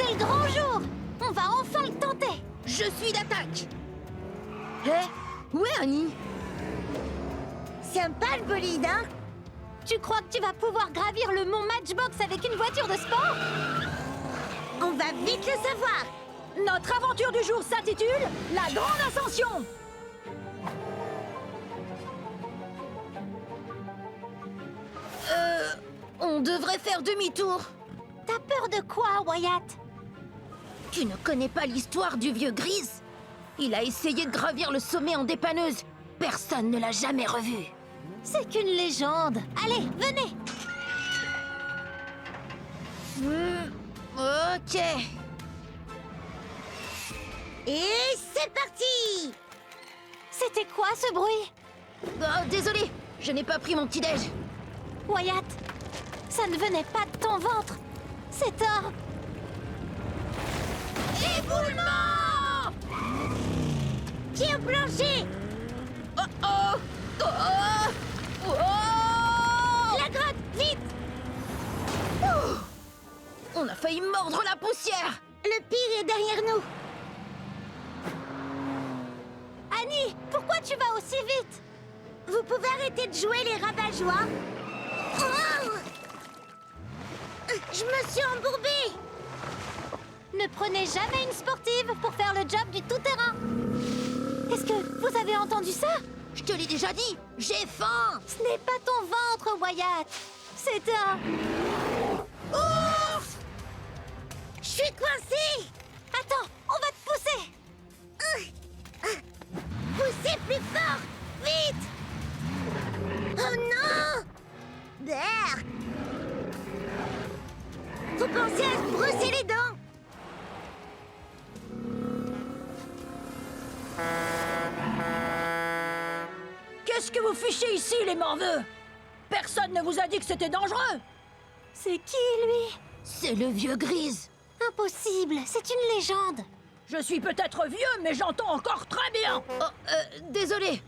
C'est le grand jour! On va enfin le tenter! Je suis d'attaque. Hé, où est Annie? Sympa le bolide, hein? Tu crois que tu vas pouvoir gravir le mont Matchbox avec une voiture de sport? On va vite le savoir! Notre aventure du jour s'intitule La Grande Ascension. On devrait faire demi-tour. T'as peur de quoi, Wyatt? Tu ne connais pas l'histoire du vieux Grise? Il a essayé de gravir le sommet en dépanneuse. Personne ne l'a jamais revu. C'est qu'une légende. Allez, venez! Ok. Et c'est parti! C'était quoi ce bruit? Oh, désolé, je n'ai pas pris mon petit-déj. Wyatt, ça ne venait pas de ton ventre. C'est un... Éboulement! Tire plancher! Oh oh! Oh! Oh! La grotte, vite! Oh! On a failli mordre la poussière! Le pire est derrière nous. Annie, pourquoi tu vas aussi vite? Vous pouvez arrêter de jouer les rabat-joie? Oh! Je me suis embourbée! Ne prenez jamais une sportive pour faire le job du tout-terrain. Est-ce que vous avez entendu ça? Je te l'ai déjà dit, j'ai faim! Ce n'est pas ton ventre, Wyatt. C'est un... Ouf! Je suis coincée! Attends, on va te pousser! Poussez plus fort! Vite! Oh non! Berk! Faut penser à se brosser les dents! Qu'est-ce que vous fichez ici, les morveux? Personne ne vous a dit que c'était dangereux! C'est qui, lui? C'est le vieux Grise. Impossible, c'est une légende. Je suis peut-être vieux, mais j'entends encore très bien. Oh, désolé.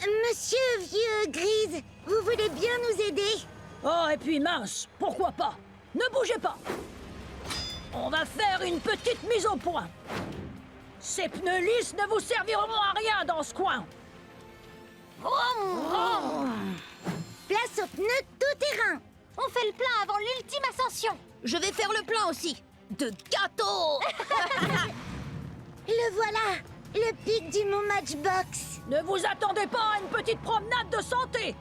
Monsieur Vieux Grise, vous voulez bien nous aider? Oh, et puis mince, pourquoi pas? Ne bougez pas. On va faire une petite mise au point. Ces pneus lisses ne vous serviront à rien dans ce coin. Place aux pneus tout-terrain. On fait le plein avant l'ultime ascension. Je vais faire le plein aussi. De gâteau. Le voilà, le pic du mont Matchbox. Ne vous attendez pas à une petite promenade de santé.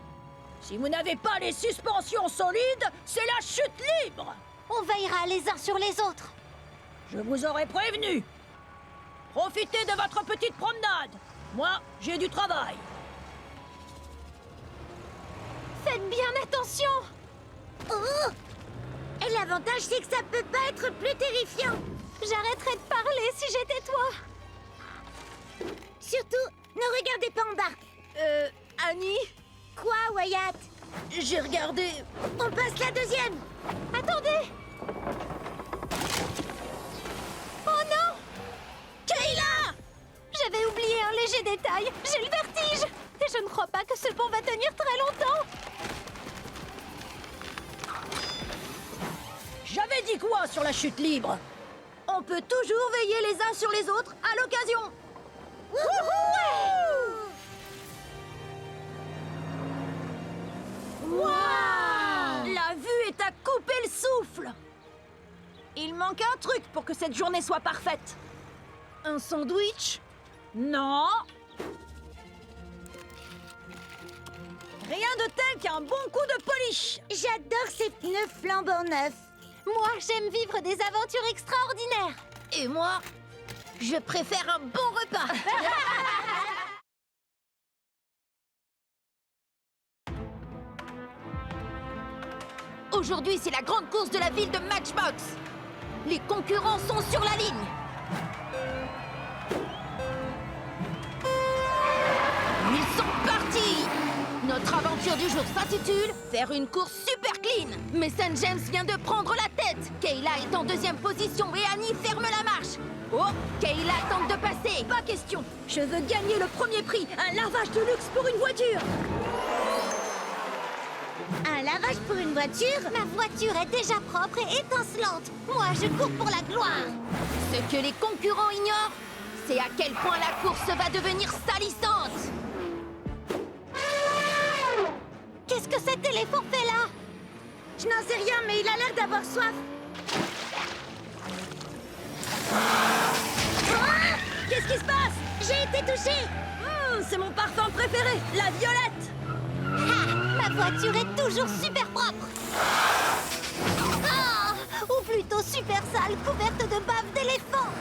Si vous n'avez pas les suspensions solides, c'est la chute libre. On veillera les uns sur les autres. Je vous aurais prévenu. Profitez de votre petite promenade. Moi, j'ai du travail. Faites bien attention. Oh! Et l'avantage, c'est que ça peut pas être plus terrifiant. J'arrêterais de parler si j'étais toi. Surtout, ne regardez pas en bas. Annie? Quoi, Wyatt? J'ai regardé... On passe la deuxième. Attendez. Oh non! Kayla! J'avais oublié un léger détail. J'ai le vertige. Et je ne crois pas que ce pont va tenir très longtemps. J'avais dit quoi sur la chute libre? On peut toujours veiller les uns sur les autres à l'occasion. Wow! La vue est à couper le souffle. Il manque un truc pour que cette journée soit parfaite. Un sandwich? Non. Rien de tel qu'un bon coup de polish. J'adore ces pneus flambant neufs. Moi, j'aime vivre des aventures extraordinaires. Et moi, je préfère un bon repas. Aujourd'hui, c'est la grande course de la ville de Matchbox. Les concurrents sont sur la ligne. Ils sont partis. Notre aventure du jour s'intitule « Faire une course super clean ». Mais St. James vient de prendre la tête. Kayla est en deuxième position et Annie ferme la marche. Oh, Kayla tente de passer. Pas question. Je veux gagner le premier prix. Un lavage de luxe pour une voiture. Un lavage pour une voiture? Ma voiture est déjà propre et étincelante. Moi, je cours pour la gloire. Ce que les concurrents ignorent, c'est à quel point la course va devenir salissante. Qu'est-ce que cet éléphant fait là? Je n'en sais rien, mais il a l'air d'avoir soif. Ah! Qu'est-ce qui se passe? J'ai été touchée. C'est mon parfum préféré, la violette. Ha! Ma voiture est toujours super propre. Ah! Ou plutôt super sale, couverte de bave d'éléphant.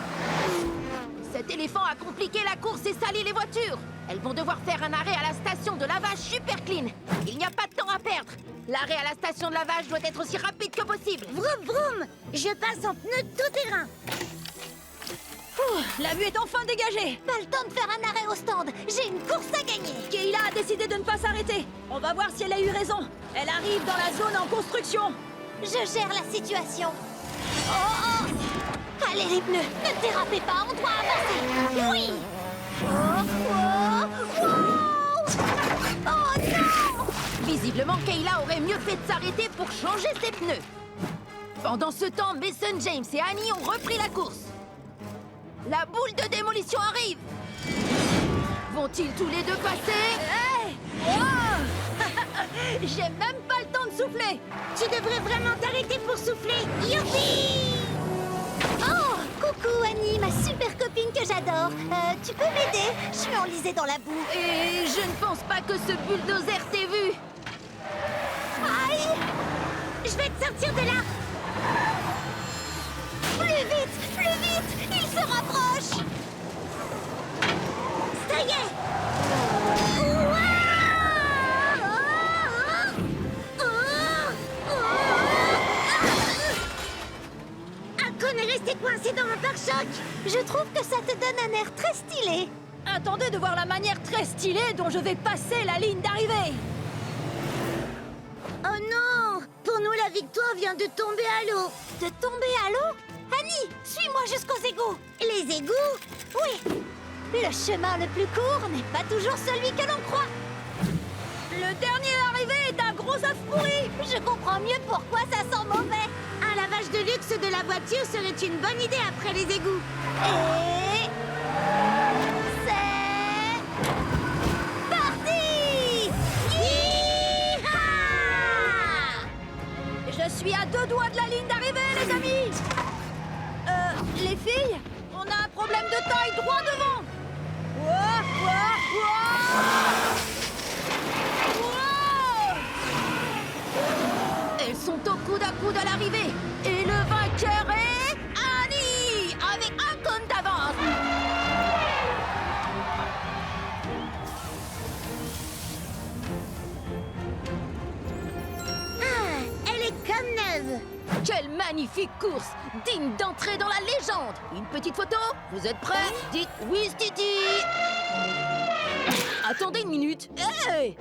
Cet éléphant a compliqué la course et sali les voitures. Elles vont devoir faire un arrêt à la station de lavage Super Clean. Il n'y a pas de temps à perdre. L'arrêt à la station de lavage doit être aussi rapide que possible. Vroom vroom! Je passe en pneu tout terrain. La vue est enfin dégagée. Pas le temps de faire un arrêt au stand. J'ai une course à gagner. Kayla a décidé de ne pas s'arrêter. On va voir si elle a eu raison. Elle arrive dans la zone en construction. Je gère la situation. Oh, oh. Allez les pneus, ne dérapez pas, on doit avancer. Oui. Oh, oh, wow. Oh non! Visiblement, Kayla aurait mieux fait de s'arrêter pour changer ses pneus. Pendant ce temps, Mason, James et Annie ont repris la course. La boule de démolition arrive. Vont-ils tous les deux passer? Hey! Oh! J'ai même pas le temps de souffler. Tu devrais vraiment t'arrêter pour souffler. Youpi! Oh, coucou Annie, ma super copine que j'adore. Tu peux m'aider? Je suis enlisée dans la boue. Et je ne pense pas que ce bulldozer t'ait vu. Aïe! Je vais te sortir de là. Plus vite! Plus vite! Il se rapproche! Ça y est! Ouah! Akon est resté coincé dans mon pare-choc! Je trouve que ça te donne un air très stylé. Attendez de voir la manière très stylée dont je vais passer la ligne d'arrivée. Oh non! Pour nous, la victoire vient de tomber à l'eau. De tomber à l'eau? Annie, suis-moi jusqu'aux égouts. Les égouts? Oui. Le chemin le plus court n'est pas toujours celui que l'on croit. Le dernier arrivé est un gros œuf pourri. Je comprends mieux pourquoi ça sent mauvais. Un lavage de luxe de la voiture serait une bonne idée après les égouts. Et... c'est... parti! Yeeha! Je suis à 2 doigts de la ligne d'arrivée, les amis. Les filles, on a un problème de taille droit devant. Ouah, ouah, ouah. Elles sont au coude à coude à l'arrivée. Et le vainqueur est... Annie, avec Akon d'avance. Ah, elle est comme neuve. Quelle magnifique course, digne d'entrer dans la légende. Une petite photo? Vous êtes prêts? Dites oui, Stiti. Attendez une minute. Hey!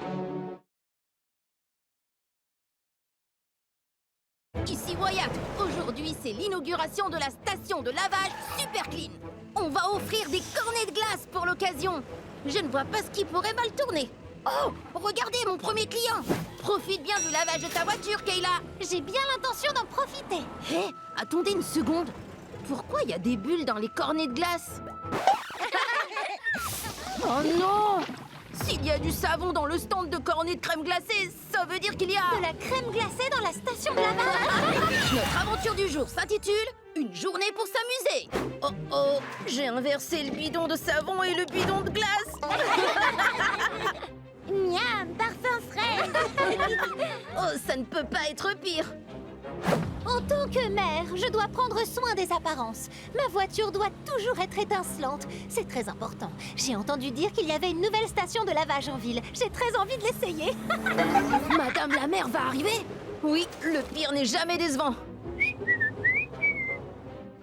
Ici Wyatt. Aujourd'hui, c'est l'inauguration de la station de lavage Super Clean. On va offrir des cornets de glace pour l'occasion. Je ne vois pas ce qui pourrait mal tourner. Oh, regardez mon premier client. Profite bien du lavage de ta voiture, Kayla. J'ai bien l'intention d'en profiter. Hé, attendez une seconde. Pourquoi il y a des bulles dans les cornets de glace? Oh non! S'il y a du savon dans le stand de cornets de crème glacée, ça veut dire qu'il y a... De la crème glacée dans la station de lavage. Notre aventure du jour s'intitule « Une journée pour s'amuser ». Oh oh, j'ai inversé le bidon de savon et le bidon de glace. Miam, parfum frais. Oh, ça ne peut pas être pire. En tant que mère, je dois prendre soin des apparences. Ma voiture doit toujours être étincelante. C'est très important. J'ai entendu dire qu'il y avait une nouvelle station de lavage en ville. J'ai très envie de l'essayer. Madame la mère va arriver? Oui, le pire n'est jamais décevant.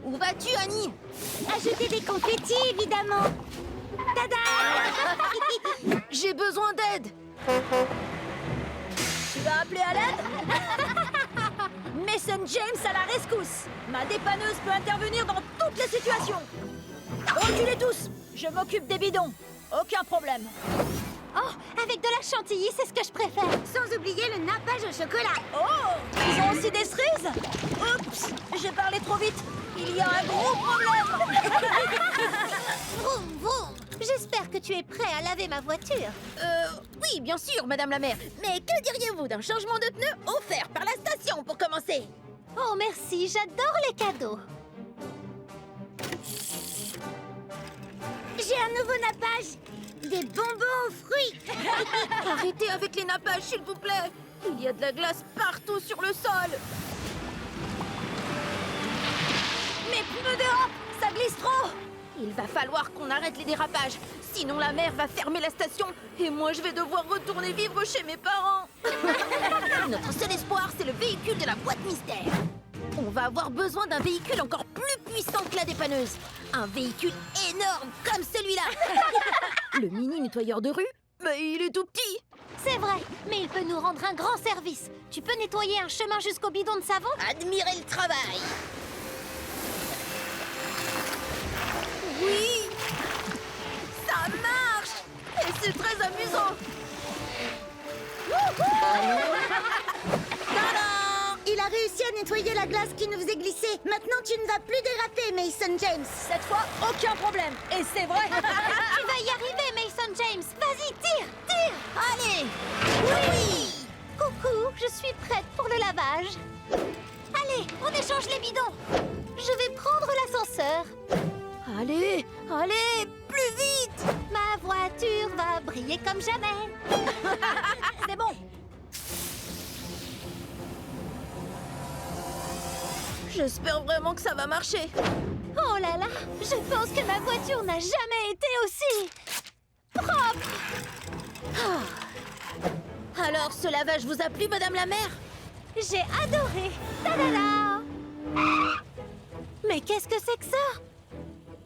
Où vas-tu, Annie? Ajouter des confettis, évidemment. Tada! J'ai besoin d'aide. Tu vas appeler à l'aide? Mason James à la rescousse. Ma dépanneuse peut intervenir dans toutes les situations. Reculez tous, je m'occupe des bidons. Aucun problème. Oh, avec de la chantilly, c'est ce que je préfère. Sans oublier le nappage au chocolat. Oh, ils ont aussi des cerises. Oups, j'ai parlé trop vite. Il y a un gros problème. Vroom, vroom. J'espère que tu es prêt à laver ma voiture. Oui, bien sûr, madame la mère. Mais que diriez-vous d'un changement de pneu offert par la station pour commencer? Oh, merci, j'adore les cadeaux. J'ai un nouveau nappage. Des bonbons aux fruits. Arrêtez avec les nappages, s'il vous plaît. Il y a de la glace partout sur le sol. Mes pneus dérapent, ça glisse trop. Il va falloir qu'on arrête les dérapages. Sinon la mère va fermer la station et moi je vais devoir retourner vivre chez mes parents. Notre seul espoir, c'est le véhicule de la boîte mystère. On va avoir besoin d'un véhicule encore plus puissant que la dépanneuse. Un véhicule énorme comme celui-là. Le mini nettoyeur de rue, mais il est tout petit. C'est vrai, mais il peut nous rendre un grand service. Tu peux nettoyer un chemin jusqu'au bidon de savon? Admirez le travail. Oui, ça marche. Et c'est très amusant. Tadam! Il a réussi à nettoyer la glace qui nous faisait glisser. Maintenant, tu ne vas plus déraper, Mason James. Cette fois, aucun problème. Et c'est vrai. Tu vas y arriver, Mason James. Vas-y, tire, tire. Allez. Oui. Coucou, je suis prête pour le lavage. Allez, on échange les bidons. Je vais prendre l'ascenseur. Allez, allez, plus vite. Ma voiture va briller comme jamais. C'est bon. J'espère vraiment que ça va marcher. Oh là là, je pense que ma voiture n'a jamais été aussi propre. Alors, ce lavage vous a plu, madame la mère? J'ai adoré. Ta-da-da. Mais qu'est-ce que c'est que ça?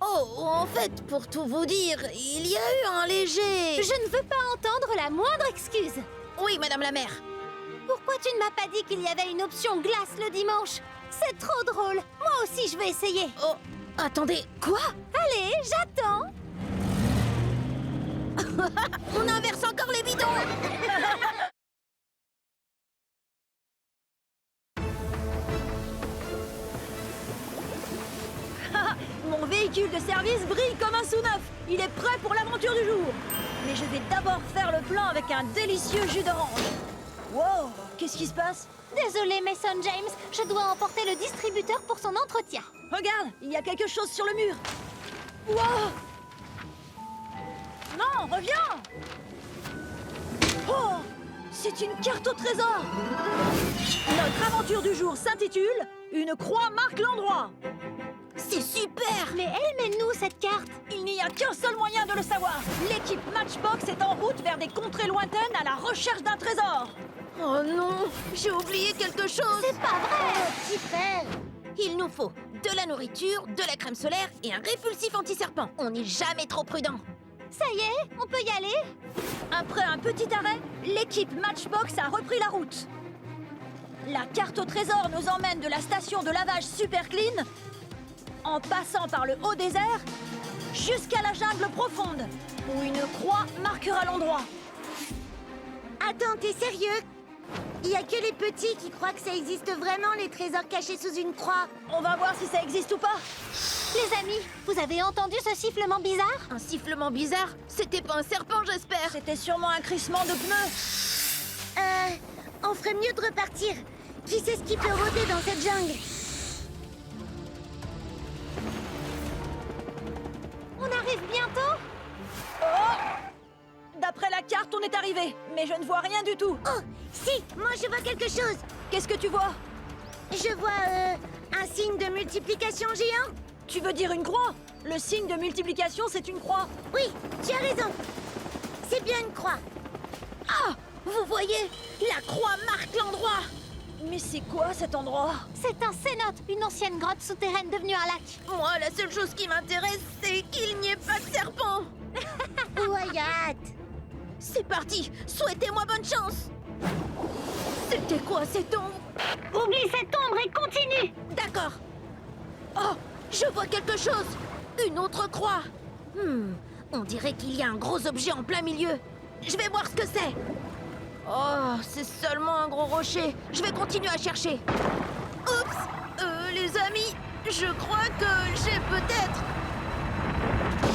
Oh, en fait, pour tout vous dire, il y a eu un léger... Je ne veux pas entendre la moindre excuse. Oui, madame la mère. Pourquoi tu ne m'as pas dit qu'il y avait une option glace le dimanche? C'est trop drôle. Moi aussi, je vais essayer. Oh, attendez, quoi? Allez, j'attends. On inverse encore les bidons. Mon véhicule de service brille comme un sous-neuf. Il est prêt pour l'aventure du jour. Mais je vais d'abord faire le plein avec un délicieux jus d'orange. Wow, qu'est-ce qui se passe? Désolée, Mason James, je dois emporter le distributeur pour son entretien. Regarde, il y a quelque chose sur le mur. Wow! Non, reviens! Oh! C'est une carte au trésor! Notre aventure du jour s'intitule « Une croix marque l'endroit ». C'est super. Mais elle mène nous cette carte. Il n'y a qu'un seul moyen de le savoir. L'équipe Matchbox est en route vers des contrées lointaines à la recherche d'un trésor. Oh non, j'ai oublié quelque chose. C'est pas vrai. Petit frère. Il nous faut de la nourriture, de la crème solaire et un répulsif anti-serpent. On n'est jamais trop prudent. Ça y est, on peut y aller? Après un petit arrêt, l'équipe Matchbox a repris la route. La carte au trésor nous emmène de la station de lavage Super Clean, en passant par le haut désert, jusqu'à la jungle profonde, où une croix marquera l'endroit. Attends, t'es sérieux? Il y a que les petits qui croient que ça existe vraiment, les trésors cachés sous une croix. On va voir si ça existe ou pas. Les amis, vous avez entendu ce sifflement bizarre? Un sifflement bizarre? C'était pas un serpent, j'espère. C'était sûrement un crissement de pneus. On ferait mieux de repartir. Qui sait ce qui peut rôder dans cette jungle? On arrive bientôt? D'après la carte, on est arrivé, mais je ne vois rien du tout. Oh, si, moi je vois quelque chose. Qu'est-ce que tu vois? Je vois, un signe de multiplication géant. Tu veux dire une croix? Le signe de multiplication, c'est une croix. Oui, tu as raison. C'est bien une croix. Ah, vous voyez? La croix marque l'endroit. Mais c'est quoi cet endroit? C'est un cénote, une ancienne grotte souterraine devenue un lac. Moi, la seule chose qui m'intéresse, c'est qu'il n'y ait pas de serpent. Wyatt. C'est parti. Souhaitez-moi bonne chance. C'était quoi cette ombre? Oublie cette ombre et continue. D'accord. Oh, je vois quelque chose. Une autre croix. On dirait qu'il y a un gros objet en plein milieu. Je vais voir ce que c'est. Oh, c'est seulement un gros rocher. Je vais continuer à chercher. Oups, les amis, je crois que j'ai peut-être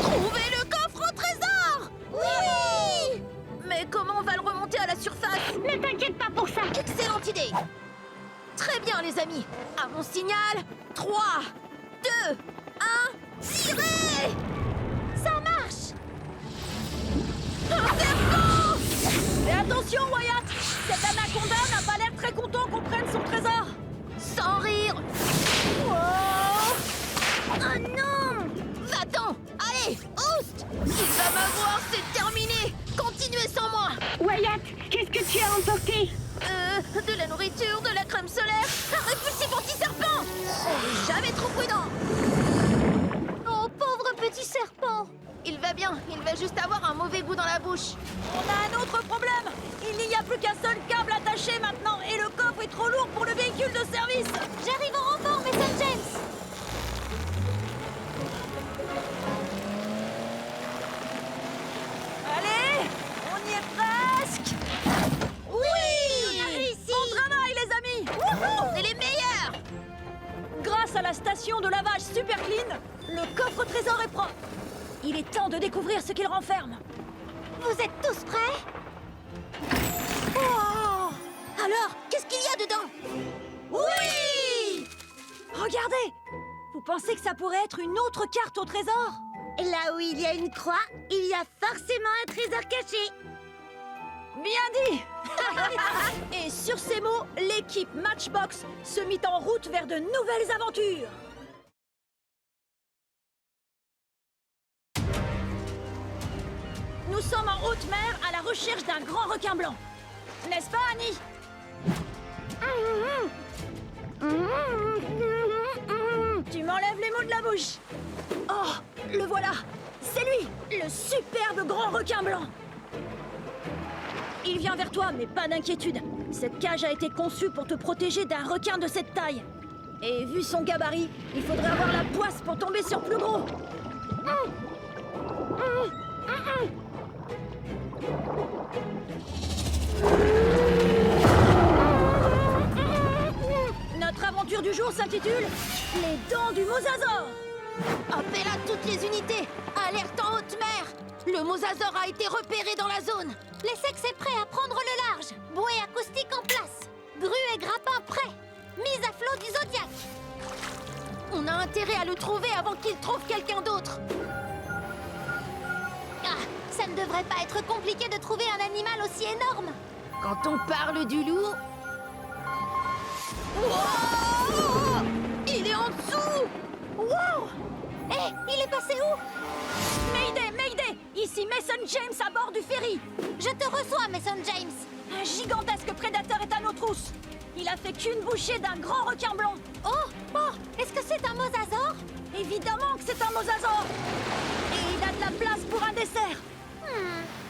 trouvé le coffre au trésor. Oui! Mais comment on va le remonter à la surface? Ne t'inquiète pas pour ça. Excellente idée. Très bien, les amis. À mon signal, 3, 2, 1, tirez! Ça marche. Un serpent! Et attention, Wyatt! Cet anaconda n'a pas l'air très content qu'on prenne son trésor! Sans rire! Oh non! Va-t'en! Allez, oust! Il va m'avoir, c'est terminé! Continuez sans moi! Wyatt, qu'est-ce que tu as emporté? De la nourriture, de la crème solaire, un répulsif anti-serpent! On n'est jamais trop prudent! Oh, pauvre petit serpent. Il va bien, il va juste avoir un mauvais goût dans la bouche. On a un autre problème! Il n'y a plus qu'un seul câble attaché maintenant et le coffre est trop lourd pour le véhicule de service! J'arrive en renfort, Mason James. Allez! On y est presque! Oui! On a réussi. Bon travail, les amis! On est les meilleurs! Grâce à la station de lavage Super Clean, le coffre trésor est propre. Il est temps de découvrir ce qu'il renferme. Vous êtes tous prêts? Oh! Alors, qu'est-ce qu'il y a dedans? Oui! Regardez! Vous pensez que ça pourrait être une autre carte au trésor? Là où il y a une croix, il y a forcément un trésor caché. Bien dit! Et sur ces mots, l'équipe Matchbox se mit en route vers de nouvelles aventures. Nous sommes en haute mer à la recherche d'un grand requin blanc. N'est-ce pas, Annie? Tu m'enlèves les mots de la bouche. Oh, le voilà. C'est lui, le superbe grand requin blanc. Il vient vers toi, mais pas d'inquiétude. Cette cage a été conçue pour te protéger d'un requin de cette taille. Et vu son gabarit, il faudrait avoir la poisse pour tomber sur plus gros. Notre aventure du jour s'intitule Les dents du mosasaure. Appel à toutes les unités! Alerte en haute mer! Le mosasaure a été repéré dans la zone! L'Essex est prêt à prendre le large. Bouée acoustique en place. Grue et grappin prêts. Mise à flot du Zodiac. On a intérêt à le trouver avant qu'il trouve quelqu'un d'autre! Ah, ça ne devrait pas être compliqué de trouver un animal aussi énorme. Quand on parle du loup... Wow! Il est en dessous! Wow! Hé, il est passé où? Mayday, Mayday! Ici Mason James à bord du ferry. Je te reçois, Mason James. Un gigantesque prédateur est à nos trousses. Il a fait qu'une bouchée d'un grand requin blanc. Oh, est-ce que c'est un mosasaure? Évidemment que c'est un mosasaure. Et il a de la place pour un dessert.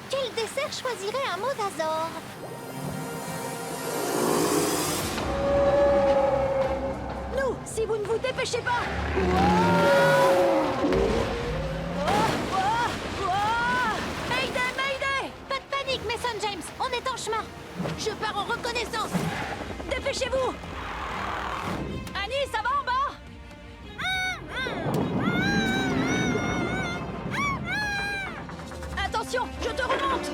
Quel dessert choisirait un mosasaure? Nous, si vous ne vous dépêchez pas. Mayday, Mayday! Pas de panique, Mason James. On est en chemin. Je pars en reconnaissance! Dépêchez-vous! Annie, ça va en bas? Attention, je te remonte!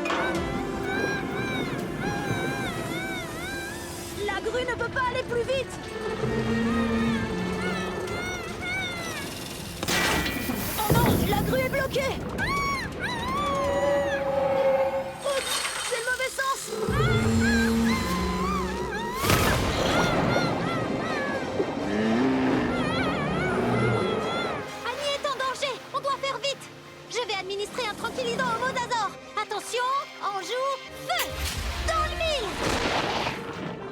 La grue ne peut pas aller plus vite! Oh non, la grue est bloquée! Oups, c'est le mauvais sens! Annie est en danger. On doit faire vite. Je vais administrer un tranquillisant au mosasaure. Attention, en joue, feu! Dans le mille!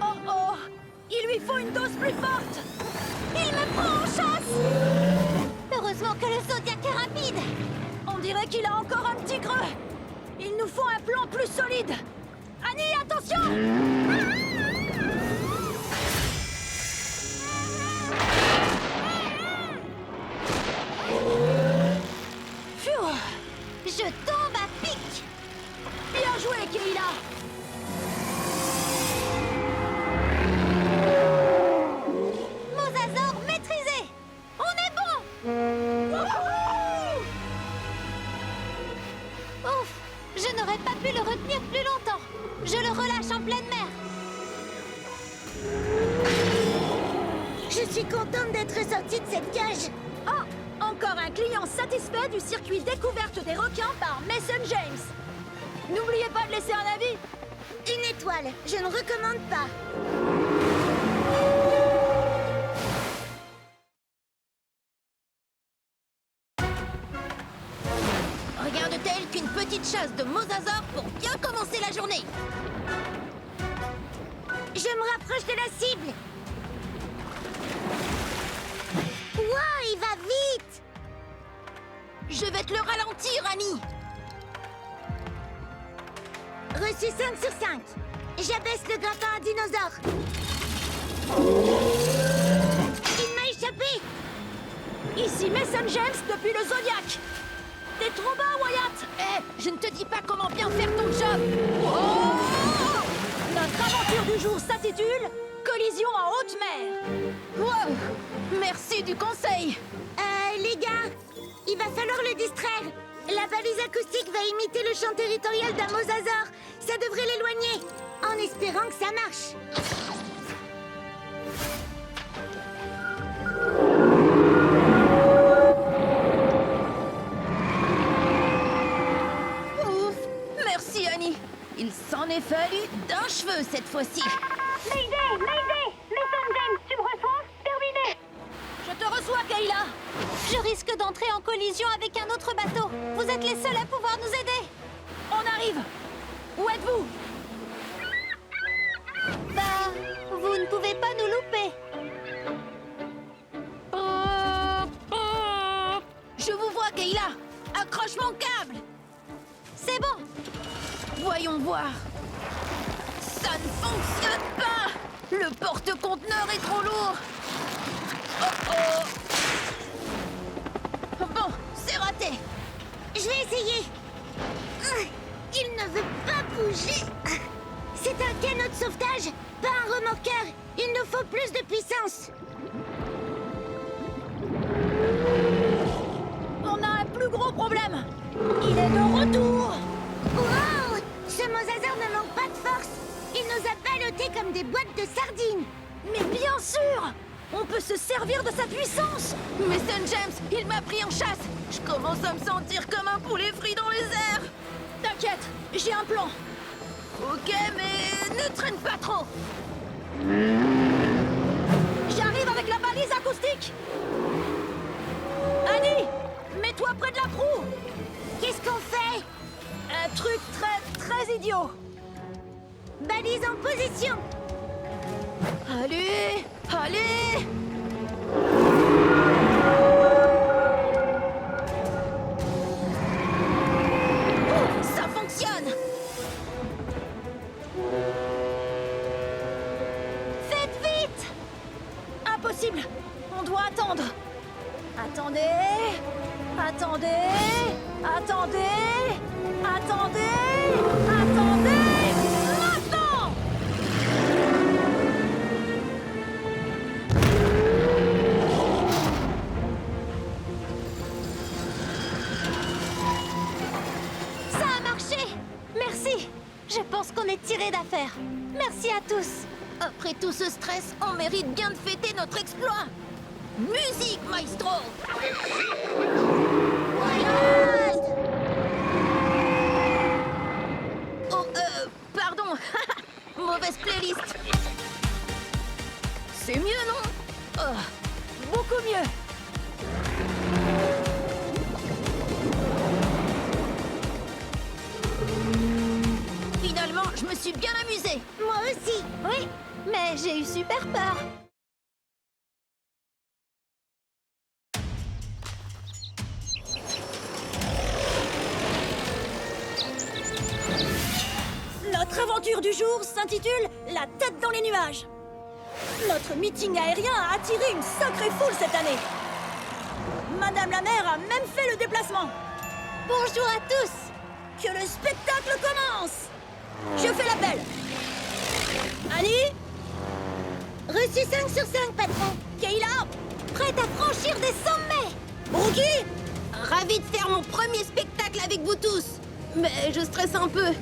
Oh oh! Il lui faut une dose plus forte! Il me prend en chasse! Heureusement que le Zodiac est rapide. On dirait qu'il a encore un petit creux! Il nous faut un plan plus solide! Annie, attention! Phew! Je tombe à pic. Bien joué, pu le retenir plus longtemps. Je le relâche en pleine mer. Je suis contente d'être sortie de cette cage. Oh, encore un client satisfait du circuit découverte des requins par Mason James. N'oubliez pas de laisser un avis. Une étoile, je ne recommande pas. Rien de tel qu'une petite chasse de mosasaures pour bien commencer la journée. Je me rapproche de la cible. Wow, il va vite. Je vais te le ralentir, Annie. Reçu 5 sur 5. J'abaisse le grappin à dinosaure. Il m'a échappé. Ici Mason James depuis le Zodiac. T'es trop bas, Wyatt. Eh, je ne te dis pas comment bien faire ton job. Oh! Notre aventure du jour s'intitule Collision en haute mer. Wow! Merci du conseil. Les gars, il va falloir le distraire. La balise acoustique va imiter le chant territorial d'un mosasaure. Ça devrait l'éloigner, en espérant que ça marche. Ouf! Merci, Annie. Il s'en est fallu d'un cheveu cette fois-ci. Mayday! Mayday! Mason James, tu me reçois? Terminé! Je te reçois, Kayla. Je risque d'entrer en collision avec un autre bateau. Vous êtes les seuls à pouvoir nous aider. On arrive. Où êtes-vous? Bah, vous ne pouvez pas nous louper. Je vous vois, Kayla. Accroche mon câble. C'est bon. Voyons voir. Ça ne fonctionne pas. Le porte-conteneur est trop lourd. Oh oh. Bon, c'est raté. Je vais essayer. Il ne veut pas bouger. C'est un canot de sauvetage, pas un remorqueur. Il nous faut plus de puissance. On a un plus gros problème. Il est de retour. Wow! Ce mosasaure ne manque pas de force. Il nous a ballottés comme des boîtes de sardines. Mais bien sûr, on peut se servir de sa puissance. Mason James, il m'a pris en chasse. Je commence à me sentir comme un poulet frit dans les airs. T'inquiète, j'ai un plan. Ok, mais ne traîne pas trop. J'arrive avec la balise acoustique. Annie, mets-toi près de la proue. Qu'est-ce qu'on fait? Un truc très idiot. Balise en position. Allez, allez. Oh, ça fonctionne. Faites vite! Impossible. On doit attendre. Attendez. Attendez. Attendez. Attendez. Attendez. Maintenant! Ça a marché! Merci! Je pense qu'on est tiré d'affaire. Merci à tous. Après tout ce stress, on mérite bien de fêter notre exploit. Musique, maestro. Oh, pardon. Mauvaise playlist. C'est mieux, non? Oh. Beaucoup mieux. Finalement, je me suis bien amusée. Moi aussi. Oui, mais j'ai eu super peur. Notre aventure du jour s'intitule La tête dans les nuages. Notre meeting aérien a attiré une sacrée foule cette année. Madame la maire a même fait le déplacement. Bonjour à tous. Que le spectacle commence. Je fais l'appel. Annie? Reçu 5 sur 5, patron. Kayla? Prête à franchir des sommets. Brookie? Ravie de faire mon premier spectacle avec vous tous. Mais je stresse un peu.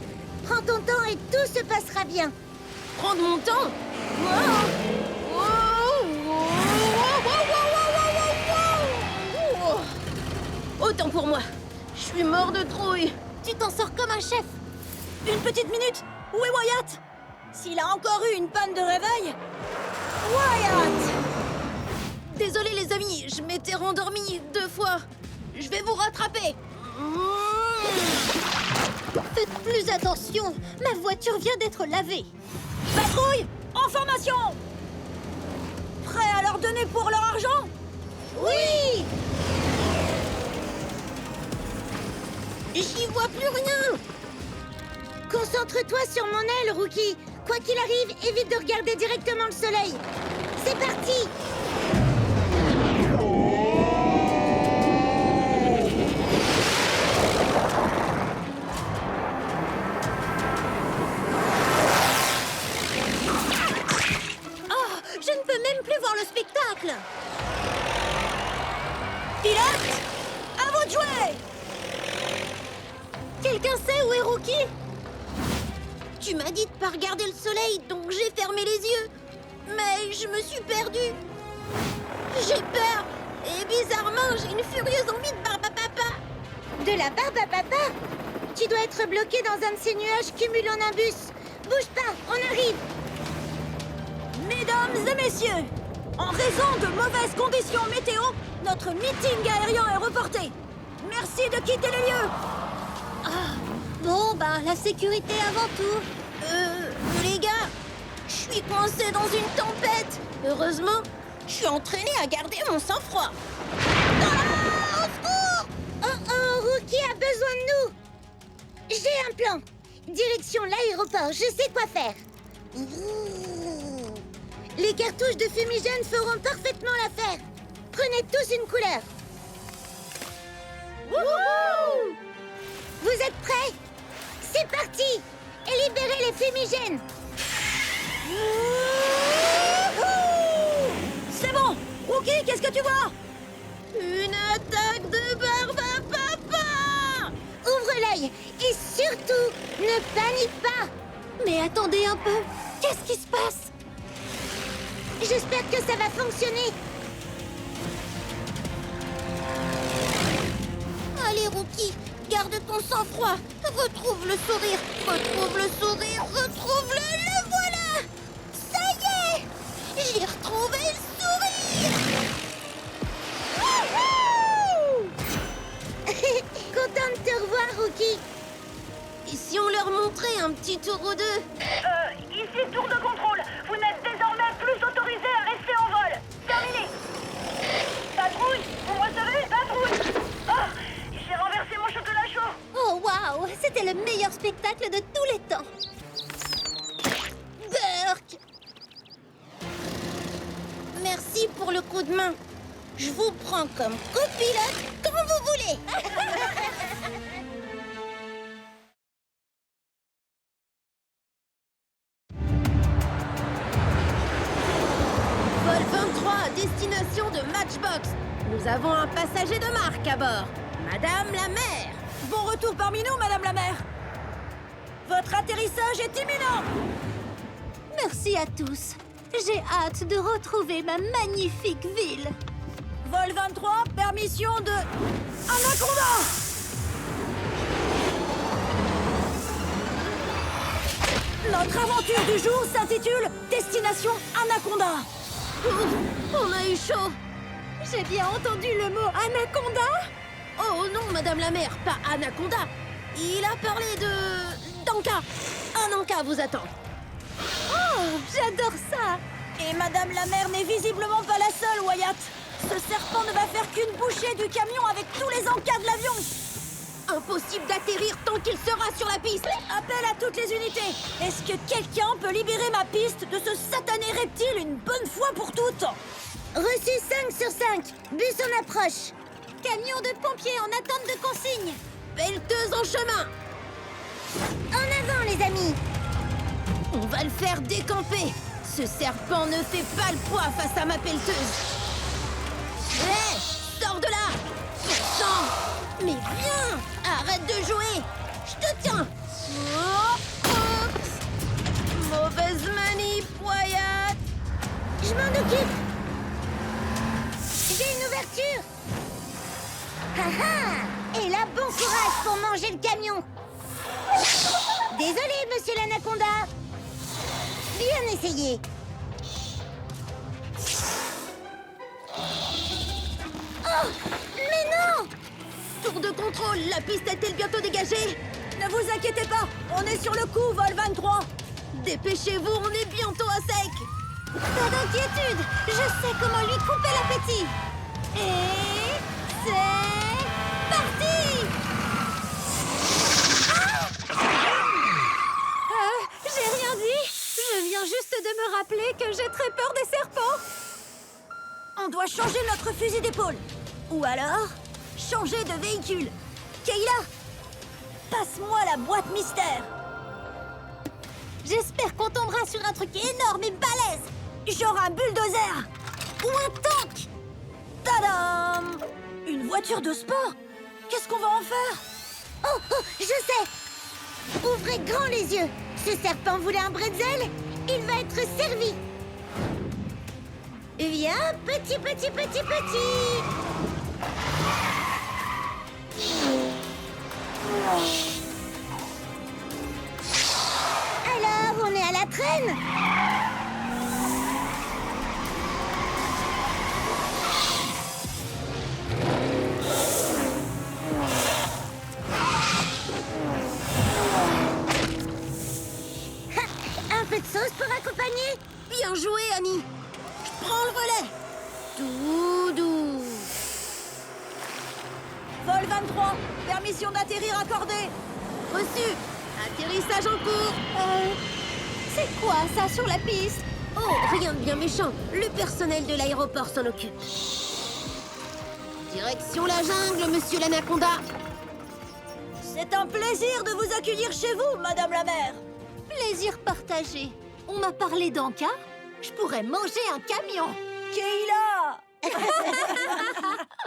Prends ton temps et tout se passera bien. Prendre mon temps? Autant pour moi. Je suis mort de trouille. Tu t'en sors comme un chef. Une petite minute. Où est Wyatt? S'il a encore eu une panne de réveil... Wyatt! Désolé les amis, je m'étais rendormie 2 fois. Je vais vous rattraper. Faites plus attention. Ma voiture vient d'être lavée. Patrouille! En formation! Prêt à leur donner pour leur argent? Oui! J'y vois plus rien. Concentre-toi sur mon aile, Rookie. Quoi qu'il arrive, évite de regarder directement le soleil. C'est parti! Oh, je ne peux même plus voir le spectacle. Pilote! À vous de jouer! Quelqu'un sait où est Rookie? Tu m'as dit de pas regarder le soleil, donc j'ai fermé les yeux. Mais je me suis perdue. J'ai peur. Et bizarrement, j'ai une furieuse envie de barbe à papa. De la barbe à papa? Tu dois être bloqué dans un de ces nuages cumulonimbus. Bouge pas, on arrive. Mesdames et messieurs, en raison de mauvaises conditions météo, notre meeting aérien est reporté. Merci de quitter les lieux. Bon, bah, la sécurité avant tout. Les gars, je suis coincée dans une tempête. Heureusement, je suis entraînée à garder mon sang-froid. Au secours! Oh, Rookie a besoin de nous. J'ai un plan. Direction l'aéroport, je sais quoi faire. Les cartouches de fumigène feront parfaitement l'affaire. Prenez tous une couleur. Vous êtes prêts? C'est parti! Et libérez les fumigènes. C'est bon. Rookie, qu'est-ce que tu vois? Une attaque de barbe à papa! Ouvre l'œil et surtout, ne panique pas. Mais attendez un peu. Qu'est-ce qui se passe? J'espère que ça va fonctionner. Allez, Rookie, garde ton sang-froid. Retrouve le sourire. Retrouve le sourire. Retrouve-le. Le voilà. Ça y est. J'ai retrouvé le sourire. Content de te revoir, Rookie. Et si on leur montrait un petit tour ou deux? Ici tour de contrôle. Vous n'êtes désormais plus autorisé à rester en vol. Terminé. Patrouille, vous me recevez? Patrouille. Oh, j'ai renversé mon chocolat chaud. Oh, waouh! C'était le meilleur spectacle de tous les temps. Burk! Merci pour le coup de main. Je vous prends comme copilote quand vous voulez. Vol 23 à destination de Matchbox. Nous avons un passager de marque à bord. Madame la maire. Bon retour parmi nous, Madame la maire. Votre atterrissage est imminent. Merci à tous. J'ai hâte de retrouver ma magnifique ville. Vol 23, permission de... Anaconda! Notre aventure du jour s'intitule Destination Anaconda. Ouf, on a eu chaud. J'ai bien entendu le mot anaconda. Oh non, Madame la maire, pas Anaconda. Il a parlé de... d'Anka. Un Anka vous attend. Oh, j'adore ça. Et Madame la maire n'est visiblement pas la seule, Wyatt. Ce serpent ne va faire qu'une bouchée du camion avec tous les encas de l'avion. Impossible d'atterrir tant qu'il sera sur la piste. Appel à toutes les unités. Est-ce que quelqu'un peut libérer ma piste de ce satané reptile une bonne fois pour toutes? Reçu 5 sur 5. Bus en approche. Camion de pompiers en attente de consigne. Pelleteuse en chemin. En avant, les amis. On va le faire décamper. Ce serpent ne fait pas le poids face à ma pelleteuse. Hé, sors de là. Sang. Mais viens. Arrête de jouer. Je te tiens. Oh. m'en occupe. J'ai une ouverture. Ah ah. Et là, bon courage pour manger le camion. Désolé, monsieur l'anaconda. Bien essayé. Oh, mais non! Tour de contrôle, la piste est-elle bientôt dégagée? Ne vous inquiétez pas, on est sur le coup, vol 23. Dépêchez-vous, on est bientôt à sec. Pas d'inquiétude, je sais comment lui couper l'appétit. Et c'est parti! J'ai rien dit. Je viens juste de me rappeler que j'ai très peur des serpents. On doit changer notre fusil d'épaule. Ou alors, changer de véhicule. Kayla, passe-moi la boîte mystère. J'espère qu'on tombera sur un truc énorme et balèze. Genre un bulldozer. Ou un tank. Tadam! Une voiture de sport? Qu'est-ce qu'on va en faire? Oh, oh, je sais. Ouvrez grand les yeux. Ce serpent voulait un bretzel. Il va être servi. Viens, petit, petit, petit, petit. Alors, on est à la traîne. Un peu de sauce pour accompagner. Bien joué, Annie. Je prends le relais. Tout doux. Vol 23, permission d'atterrir accordée. Reçu. Atterrissage en cours. C'est quoi ça sur la piste? Oh, rien de bien méchant. Le personnel de l'aéroport s'en occupe. Direction la jungle, monsieur l'anaconda. C'est un plaisir de vous accueillir chez vous, Madame la Mère. Plaisir partagé. On m'a parlé d'Anka. Je pourrais manger un camion. Kayla!